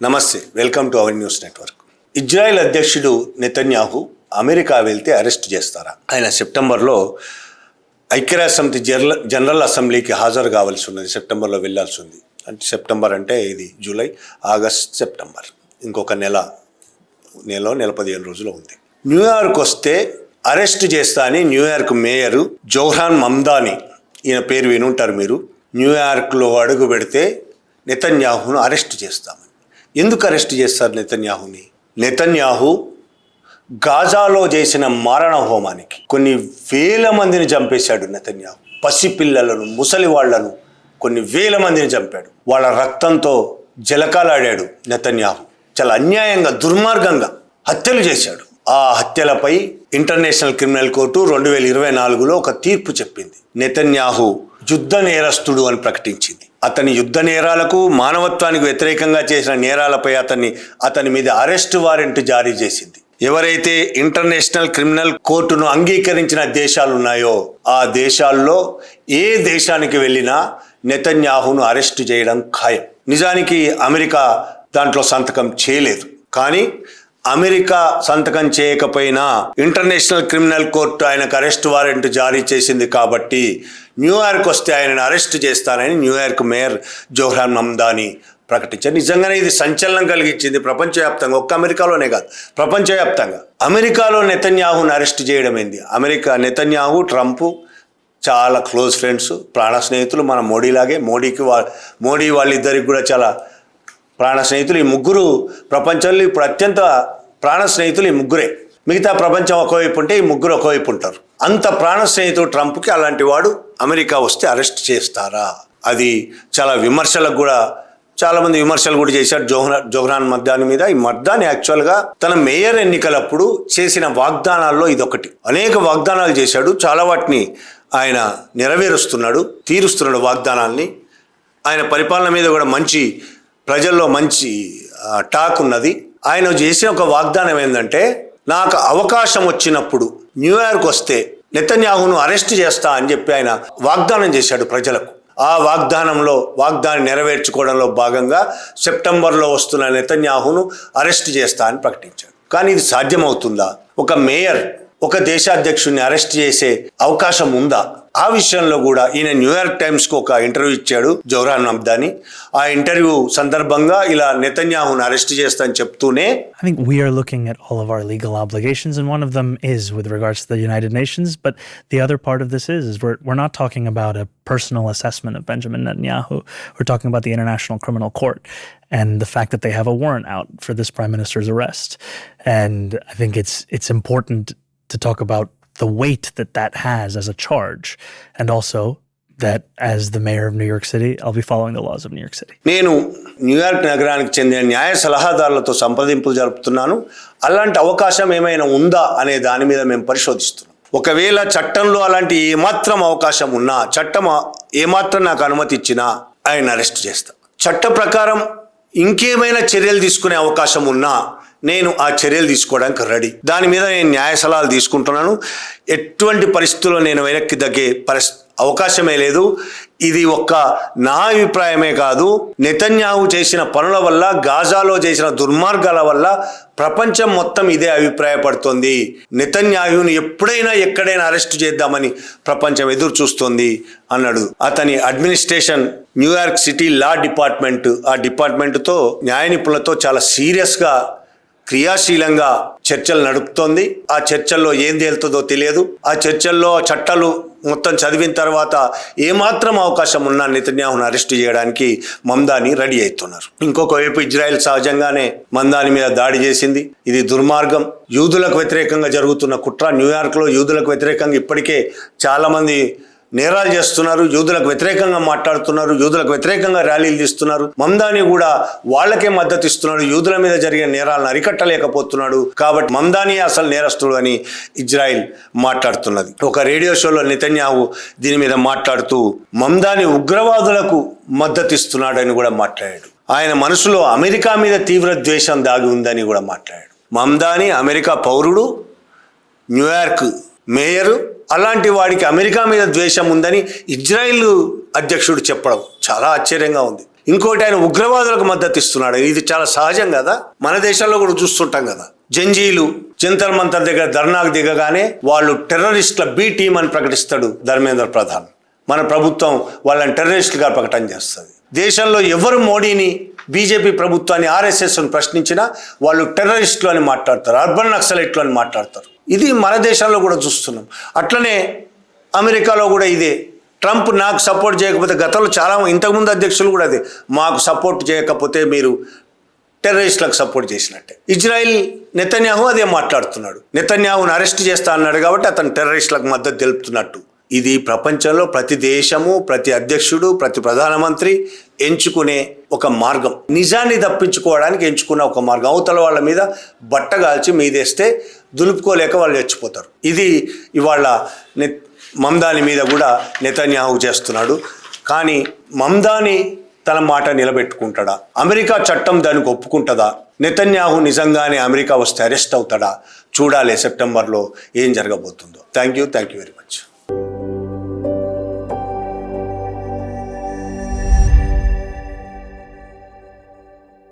నమస్తే, welcome to our news network. Israel అధ్యక్షుడు Netanyahu America వెళ్తే అరెస్ట్ చేస్తారా? ఆయన సెప్టెంబర్లో ఐక్యరాజ్యసమితి జనరల్ అసెంబ్లీకి హాజరు కావాల్సి ఉన్నది. సెప్టెంబర్లో వెళ్లాల్సి ఉంది. అంటే సెప్టెంబర్ అంటే ఇది జూలై, ఆగస్ట్, సెప్టెంబర్, ఇంకొక నెల 15 రోజులు ఉంది. న్యూయార్క్ వస్తే అరెస్ట్ చేస్తా అని న్యూయార్క్ మేయరు జోహ్రాన్ మమ్దాని, ఈయన పేరు వినుంటారు మీరు, న్యూయార్క్లో అడుగు పెడితే నెతన్యాహును అరెస్ట్ చేస్తామని. ఎందుకు అరెస్ట్ చేస్తారు నెతన్యాహుని? నెతన్యాహు గాజాలో చేసిన మారణ హోమానికి కొన్ని వేల మందిని చంపేశాడు. నెతన్యాహు పసిపిల్లలను, ముసలి వాళ్లను కొన్ని వేల మందిని చంపాడు. వాళ్ళ రక్తంతో జలకాలాడాడు. నెతన్యాహు చాలా అన్యాయంగా, దుర్మార్గంగా హత్యలు చేశాడు. ఆ హత్యలపై ఇంటర్నేషనల్ క్రిమినల్ కోర్టు 2024లో ఒక తీర్పు చెప్పింది. నెతన్యాహు యుద్ధ నేరస్తుడు అని ప్రకటించింది. అతని యుద్ధ నేరాలకు, మానవత్వానికి వ్యతిరేకంగా చేసిన నేరాలపై అతని మీద అరెస్ట్ వారెంట్ జారీ చేసింది. ఎవరైతే ఇంటర్నేషనల్ క్రిమినల్ కోర్టును అంగీకరించిన దేశాలు ఉన్నాయో ఆ దేశాల్లో ఏ దేశానికి వెళ్ళినా నెతన్యాహును అరెస్ట్ చేయడం ఖాయం. నిజానికి అమెరికా దాంట్లో సంతకం చేయలేదు. కానీ అమెరికా సంతకం చేయకపోయినా ఇంటర్నేషనల్ క్రిమినల్ కోర్టు ఆయనకు అరెస్ట్ వారెంట్ జారీ చేసింది. కాబట్టి న్యూయార్క్ వస్తే ఆయనను అరెస్ట్ చేస్తానని న్యూయార్క్ మేయర్ జోహ్రాన్ మమ్దాని ప్రకటించారు. నిజంగానే ఇది సంచలనం కలిగించింది ప్రపంచవ్యాప్తంగా. ఒక్క అమెరికాలోనే కాదు, ప్రపంచవ్యాప్తంగా. అమెరికాలో నెతన్యాహును అరెస్ట్ చేయడం ఏంది? నెతన్యాహు, ట్రంప్ చాలా క్లోజ్ ఫ్రెండ్స్, ప్రాణ స్నేహితులు. మన మోడీలాగే. మోడీ వాళ్ళిద్దరికి కూడా చాలా ప్రాణ స్నేహితులు. ఈ ముగ్గురు ప్రపంచంలో ఇప్పుడు అత్యంత ప్రాణ స్నేహితులు ఈ ముగ్గురే. మిగతా ప్రపంచం ఒకవైపు ఉంటే ఈ ముగ్గురు ఒకవైపు ఉంటారు. అంత ప్రాణ స్నేహితుడు ట్రంప్కి అలాంటి వాడు అమెరికా వస్తే అరెస్ట్ చేస్తారా? అది చాలా చాలామంది విమర్శలు కూడా చేశారు జోహ్రాన్ మమ్దాని మీద. ఈ మమ్దాని యాక్చువల్గా తన మేయర్ ఎన్నికలప్పుడు చేసిన వాగ్దానాల్లో ఇదొకటి. అనేక వాగ్దానాలు చేశాడు. చాలా వాటిని ఆయన తీరుస్తున్నాడు వాగ్దానాల్ని. ఆయన పరిపాలన మీద కూడా ప్రజల్లో మంచి టాక్ ఉన్నది. ఆయన చేసిన ఒక వాగ్దానం ఏంటంటే, నాకు అవకాశం వచ్చినప్పుడు న్యూయార్క్ వస్తే నెతన్యాహును అరెస్ట్ చేస్తా అని చెప్పి ఆయన వాగ్దానం చేశాడు ప్రజలకు. ఆ వాగ్దానం నెరవేర్చుకోవడంలో భాగంగా సెప్టెంబర్లో వస్తున్న నెతన్యాహును అరెస్ట్ చేస్తా అని ప్రకటించాడు. కానీ ఇది సాధ్యమవుతుందా? ఒక మేయర్ ఒక దేశాధ్యక్షుడిని అరెస్ట్ చేసే అవకాశం ఉందా? ఆ విషయంలో కూడా ఈయన న్యూయార్క్ టైమ్స్కు ఒక ఇంటర్వ్యూ ఇచ్చాడు జోహ్రాన్ మమ్దాని. ఆ ఇంటర్వ్యూ సందర్భంగా ఇలా నెతన్యాహును అరెస్ట్ చేస్తా అని చెప్తూనే, I think we are looking at all of our legal obligations, and one of them is with regards to the United Nations. But the other part of this is we're not talking about a personal assessment of Benjamin Netanyahu. We're talking about the International Criminal Court and the fact that they have a warrant out for this prime minister's arrest. And I think it's important to talk about the weight that has as a charge, and also that as the mayor of New York City, I'll be following the laws of New York City. నేను New York నగరానికి చెందిన న్యాయ సలహాదారులతో సంప్రదింపులు జరుపుతున్నాను. అలాంటి అవకాశం ఏమైనా ఉందా అనే దాని మీద మేము పరిశోధిస్తున్నాం. ఒకవేళ చట్టంలో అలాంటి ఏమాత్రం అవకాశం ఉన్నా, చట్టం ఏమాత్రం నాకు అనుమతి ఇచ్చినా ఆయన అరెస్ట్ చేస్తా. చట్ట ప్రకారం ఇంకేమైనా చర్యలు తీసుకునే అవకాశం ఉన్నా నేను ఆ చర్యలు తీసుకోవడానికి రెడీ. దాని మీద నేను న్యాయ సలహాలు తీసుకుంటున్నాను. ఎటువంటి పరిస్థితుల్లో నేను వెనక్కి తగ్గే అవకాశమే లేదు. ఇది నా అభిప్రాయమే కాదు, నెతన్యాహు చేసిన పనుల వల్ల, గాజాలో చేసిన దుర్మార్గాల వల్ల ప్రపంచం మొత్తం ఇదే అభిప్రాయపడుతోంది. నెతన్యాహుని ఎప్పుడైనా ఎక్కడైనా అరెస్ట్ చేద్దామని ప్రపంచం ఎదురు చూస్తోంది అన్నాడు. అతని administration, New York city law department, ఆ డిపార్ట్మెంట్తో, న్యాయ నిపుణులతో చాలా సీరియస్గా, క్రియాశీలంగా చర్చలు నడుపుతోంది. ఆ చర్చల్లో ఏం తేలుతుందో తెలియదు. ఆ చర్చల్లో చట్టాలు మొత్తం చదివిన తర్వాత ఏమాత్రం అవకాశం ఉన్నా నెతన్యాహును అరెస్ట్ చేయడానికి మమ్దాని రెడీ అవుతున్నారు. ఇంకొక వైపు ఇజ్రాయెల్ సహజంగానే మమ్దాని మీద దాడి చేసింది. ఇది దుర్మార్గం, యూదులకు వ్యతిరేకంగా జరుగుతున్న కుట్ర. న్యూయార్క్లో యూదులకు వ్యతిరేకంగా ఇప్పటికే చాలామంది నేరాలు చేస్తున్నారు, యూదులకు వ్యతిరేకంగా మాట్లాడుతున్నారు, యూదులకు వ్యతిరేకంగా ర్యాలీలు తీస్తున్నారు. మమ్దాని కూడా వాళ్ళకే మద్దతు ఇస్తున్నాడు. యూదుల మీద జరిగే నేరాలను అరికట్టలేకపోతున్నాడు. కాబట్టి మమ్దాని అసలు నేరస్తుడు అని ఇజ్రాయిల్ మాట్లాడుతున్నది. ఒక రేడియో షోలో నెతన్యాహు దీని మీద మాట్లాడుతూ మమ్దాని ఉగ్రవాదులకు మద్దతు ఇస్తున్నాడని కూడా మాట్లాడాడు. ఆయన మనసులో అమెరికా మీద తీవ్ర ద్వేషం దాగి ఉందని కూడా మాట్లాడాడు. మమ్దాని అమెరికా పౌరుడు, న్యూయార్క్ మేయరు. అలాంటి వాడికి అమెరికా మీద ద్వేషం ఉందని ఇజ్రాయిల్ అధ్యక్షుడు చెప్పడం చాలా ఆశ్చర్యంగా ఉంది. ఇంకోటి ఆయన ఉగ్రవాదులకు మద్దతు ఇస్తున్నాడు. ఇది చాలా సహజం కదా, మన దేశంలో కూడా చూస్తుంటాం కదా. జంజీలు జంతర్ మంతర్ దగ్గర ధర్నాకు దిగగానే వాళ్ళు టెర్రరిస్టుల బి టీం అని ప్రకటిస్తాడు ధర్మేంద్ర ప్రధాన్. మన ప్రభుత్వం వాళ్ళని టెర్రరిస్టులుగా ప్రకటన చేస్తుంది. దేశంలో ఎవరు మోడీని, బీజేపీ ప్రభుత్వాన్ని, ఆర్ఎస్ఎస్ను ప్రశ్నించినా వాళ్ళు టెర్రరిస్టులు అని మాట్లాడతారు, అర్బన్ నక్సలైట్లు అని మాట్లాడతారు. ఇది మన దేశంలో కూడా చూస్తున్నాం. అట్లనే అమెరికాలో కూడా ఇదే. ట్రంప్ నాకు సపోర్ట్ చేయకపోతే, గతంలో చాలా ఇంతకుముందు అధ్యక్షులు కూడా అదే, మాకు సపోర్ట్ చేయకపోతే మీరు టెర్రరిస్టులకు సపోర్ట్ చేసినట్టే. ఇజ్రాయిల్ నెతన్యాహు అదే మాట్లాడుతున్నాడు. నెతన్యాహును అరెస్ట్ చేస్తా అన్నాడు కాబట్టి అతను టెర్రరిస్టులకు మద్దతు తెలుపుతున్నట్టు. ఇది ప్రపంచంలో ప్రతి దేశము, ప్రతి అధ్యక్షుడు, ప్రతి ప్రధానమంత్రి ఎంచుకునే ఒక మార్గం, నిజాన్ని తప్పించుకోవడానికి ఎంచుకున్న ఒక మార్గం. అవతల వాళ్ళ మీద బట్టగాల్చి మీదేస్తే దులుపుకోలేక వాళ్ళు చచ్చిపోతారు. ఇది ఇవాళ మమ్దాని మీద కూడా నెతన్యాహు చేస్తున్నాడు. కానీ మమ్దాని తన మాట నిలబెట్టుకుంటాడా? అమెరికా చట్టం దానికి ఒప్పుకుంటుందా? నెతన్యాహు నిజంగానే అమెరికా వస్తే అరెస్ట్ అవుతాడా? చూడాలి సెప్టెంబర్లో ఏం జరగబోతుందో. Thank you very much.